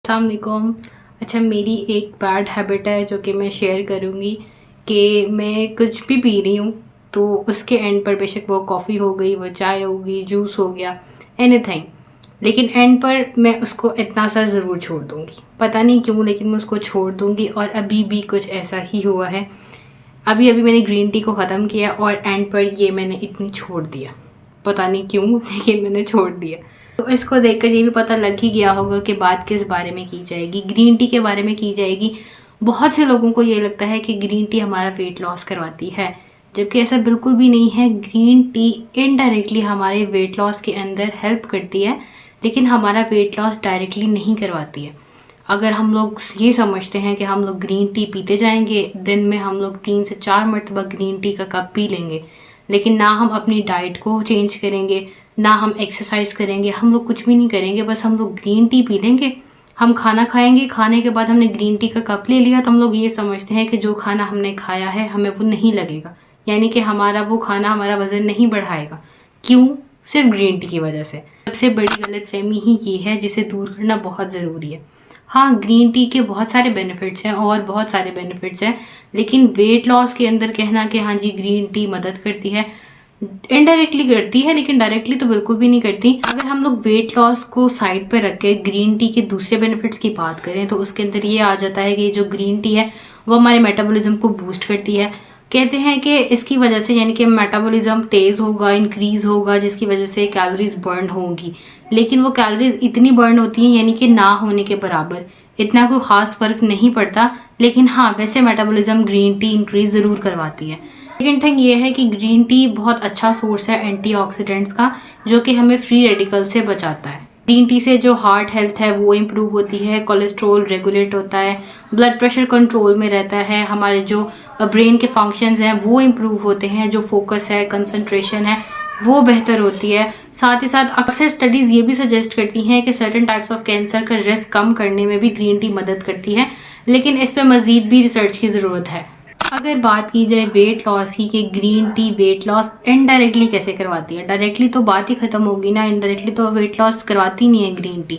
अस्सलाम वालेकुम। अच्छा, मेरी एक बैड हैबिट है जो कि मैं शेयर करूँगी कि मैं कुछ भी पी रही हूँ तो उसके एंड पर, बेशक वो कॉफ़ी हो गई, वो चाय होगी, जूस हो गया, एनीथिंग, लेकिन एंड पर मैं उसको इतना सा ज़रूर छोड़ दूँगी। पता नहीं क्यों, लेकिन मैं उसको छोड़ दूँगी और अभी भी कुछ ऐसा ही हुआ है। अभी अभी मैंने ग्रीन टी को ख़त्म किया और एंड पर ये मैंने इतनी छोड़ दिया, पता नहीं क्यों, लेकिन मैंने छोड़ दिया। तो इसको देखकर ये भी पता लग ही गया होगा कि बात किस बारे में की जाएगी। ग्रीन टी के बारे में की जाएगी। बहुत से लोगों को ये लगता है कि ग्रीन टी हमारा वेट लॉस करवाती है, जबकि ऐसा बिल्कुल भी नहीं है। ग्रीन टी इनडायरेक्टली हमारे वेट लॉस के अंदर हेल्प करती है, लेकिन हमारा वेट लॉस डायरेक्टली नहीं करवाती है। अगर हम लोग ये समझते हैं कि हम लोग ग्रीन टी पीते जाएंगे, दिन में हम लोग 3 से 4 मरतबा ग्रीन टी का कप पी लेंगे, लेकिन ना हम अपनी डाइट को चेंज करेंगे, ना हम एक्सरसाइज करेंगे, हम लोग कुछ भी नहीं करेंगे, बस हम लोग ग्रीन टी पी लेंगे। हम खाना खाएंगे, खाने के बाद हमने ग्रीन टी का कप ले लिया तो हम लोग ये समझते हैं कि जो खाना हमने खाया है हमें वो नहीं लगेगा, यानी कि हमारा वो खाना हमारा वज़न नहीं बढ़ाएगा। क्यों? सिर्फ ग्रीन टी की वजह से। सबसे बड़ी गलतफहमी ही ये है, जिसे दूर करना बहुत ज़रूरी है। हाँ, ग्रीन टी के बहुत सारे बेनिफिट्स हैं और बहुत सारे बेनिफिट्स हैं, लेकिन वेट लॉस के अंदर कहना कि हाँ जी ग्रीन टी मदद करती है, इनडायरेक्टली करती है, लेकिन डायरेक्टली तो बिल्कुल भी नहीं करती। अगर हम लोग वेट लॉस को साइड पे रख के ग्रीन टी के दूसरे बेनिफिट्स की बात करें तो उसके अंदर ये आ जाता है कि जो ग्रीन टी है वो हमारे मेटाबॉलिज्म को बूस्ट करती है। कहते हैं कि इसकी वजह से, यानी कि मेटाबॉलिज्म तेज़ होगा, इंक्रीज़ होगा, जिसकी वजह से कैलोरीज बर्न होंगी, लेकिन वो कैलोरीज इतनी बर्न होती हैं यानी कि ना होने के बराबर, इतना कोई ख़ास फ़र्क नहीं पड़ता। लेकिन हाँ, वैसे मेटाबॉलिज्म ग्रीन टी इंक्रीज़ ज़रूर करवाती है। सेकेंड थिंग ये है कि ग्रीन टी बहुत अच्छा सोर्स है एंटीऑक्सीडेंट्स का, जो कि हमें फ्री रेडिकल से बचाता है। ग्रीन टी से जो हार्ट हेल्थ है वो इम्प्रूव होती है, कोलेस्ट्रॉल रेगुलेट होता है, ब्लड प्रेशर कंट्रोल में रहता है, हमारे जो ब्रेन के फंक्शंस हैं वो इम्प्रूव होते हैं, जो फोकस है, कंसंट्रेशन है, वो बेहतर होती है। साथ ही साथ अक्सर स्टडीज़ ये भी सजेस्ट करती हैं कि सर्टेन टाइप्स ऑफ कैंसर का रिस्क कम करने में भी ग्रीन टी मदद करती है, लेकिन इस पर मज़ीद भी रिसर्च की ज़रूरत है। अगर बात की जाए वेट लॉस की कि green tea weight loss indirectly कैसे करवाती है, डायरेक्टली तो बात ही खत्म होगी ना। इनडायरेक्टली तो वेट लॉस करवाती नहीं है ग्रीन टी।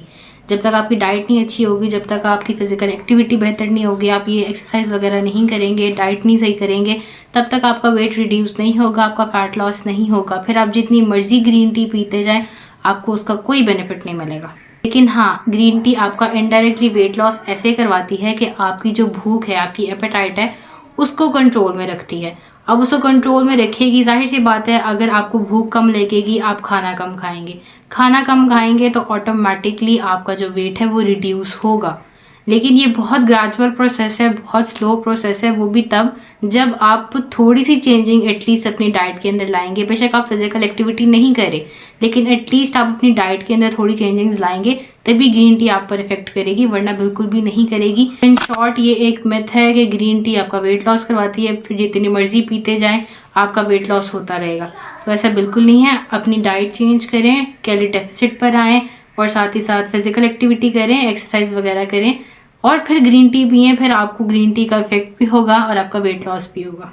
जब तक आपकी डाइट नहीं अच्छी होगी, जब तक आपकी फिजिकल एक्टिविटी बेहतर नहीं होगी, आप ये एक्सरसाइज वगैरह नहीं करेंगे, डाइट नहीं सही करेंगे, तब तक आपका वेट रिड्यूस नहीं होगा, आपका फैट लॉस नहीं होगा। फिर आप जितनी मर्जी ग्रीन टी पीते जाएं, आपको उसका कोई बेनिफिट नहीं मिलेगा। लेकिन हाँ, ग्रीन टी आपका इनडायरेक्टली वेट लॉस ऐसे करवाती है कि आपकी जो भूख है, आपकी एपेटाइट है, उसको कंट्रोल में रखती है। अब उसको कंट्रोल में रखेगी, जाहिर सी बात है, अगर आपको भूख कम लगेगी आप खाना कम खाएंगे, खाना कम खाएंगे तो ऑटोमेटिकली आपका जो वेट है वो रिड्यूस होगा। लेकिन ये बहुत ग्रेजुअल प्रोसेस है, बहुत स्लो प्रोसेस है, वो भी तब जब आप थोड़ी सी चेंजिंग एटलीस्ट अपनी डाइट के अंदर लाएंगे। बेशक आप फिजिकल एक्टिविटी नहीं करें, लेकिन एटलीस्ट आप अपनी डाइट के अंदर थोड़ी चेंजिंग्स लाएंगे, तभी ग्रीन टी आप पर इफेक्ट करेगी, वरना बिल्कुल भी नहीं करेगी। इन शॉर्ट ये एक मिथ है कि ग्रीन टी आपका वेट लॉस करवाती है, फिर जितनी मर्जी पीते जाएं आपका वेट लॉस होता रहेगा। तो ऐसा बिल्कुल नहीं है। अपनी डाइट चेंज करें, कैलोरी डेफिसिट पर आएँ और साथ ही साथ फिजिकल एक्टिविटी करें, एक्सरसाइज वगैरह करें और फिर ग्रीन टी पिएं। फिर आपको ग्रीन टी का इफेक्ट भी होगा और आपका वेट लॉस भी होगा।